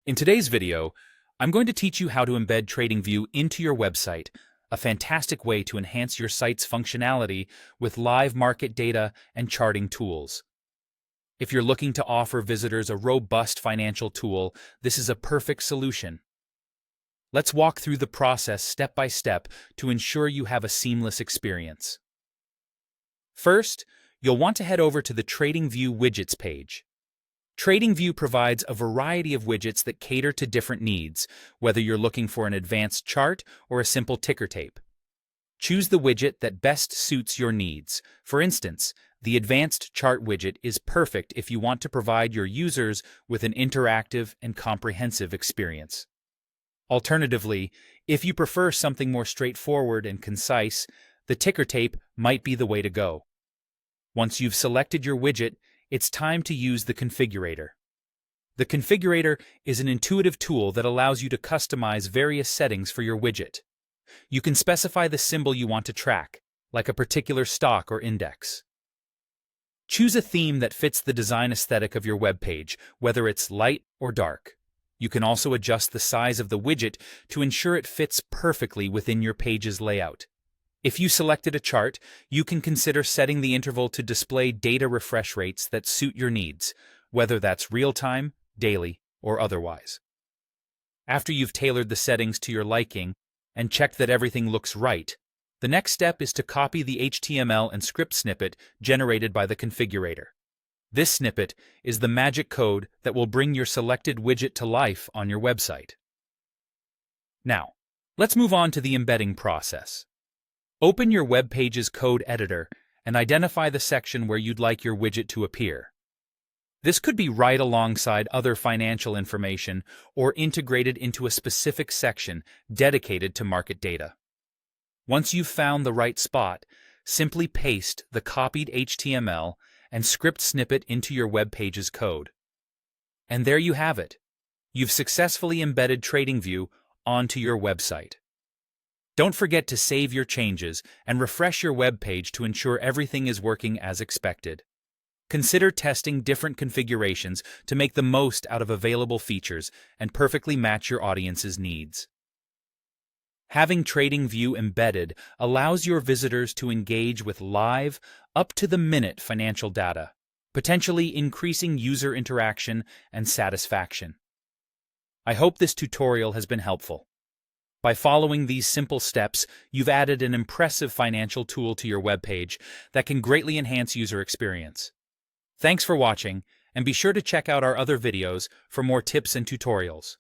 In today's video, I'm going to teach you how to embed TradingView into your website, a fantastic way to enhance your site's functionality with live market data and charting tools. If you're looking to offer visitors a robust financial tool, this is a perfect solution. Let's walk through the process step by step to ensure you have a seamless experience. First, you'll want to head over to the TradingView widgets page. TradingView provides a variety of widgets that cater to different needs, whether you're looking for an advanced chart or a simple ticker tape. Choose the widget that best suits your needs. For instance, the Advanced Chart widget is perfect if you want to provide your users with an interactive and comprehensive experience. Alternatively, if you prefer something more straightforward and concise, the ticker tape might be the way to go. Once you've selected your widget, it's time to use the configurator. The configurator is an intuitive tool that allows you to customize various settings for your widget. You can specify the symbol you want to track, like a particular stock or index. Choose a theme that fits the design aesthetic of your web page, whether it's light or dark. You can also adjust the size of the widget to ensure it fits perfectly within your page's layout. If you selected a chart, you can consider setting the interval to display data refresh rates that suit your needs, whether that's real-time, daily, or otherwise. After you've tailored the settings to your liking and checked that everything looks right, the next step is to copy the HTML and script snippet generated by the configurator. This snippet is the magic code that will bring your selected widget to life on your website. Now, let's move on to the embedding process. Open your web page's code editor and identify the section where you'd like your widget to appear. This could be right alongside other financial information or integrated into a specific section dedicated to market data. Once you've found the right spot, simply paste the copied HTML and script snippet into your web page's code. And there you have it. You've successfully embedded TradingView onto your website. Don't forget to save your changes and refresh your web page to ensure everything is working as expected. Consider testing different configurations to make the most out of available features and perfectly match your audience's needs. Having TradingView embedded allows your visitors to engage with live, up-to-the-minute financial data, potentially increasing user interaction and satisfaction. I hope this tutorial has been helpful. By following these simple steps, you've added an impressive financial tool to your webpage that can greatly enhance user experience. Thanks for watching, and be sure to check out our other videos for more tips and tutorials.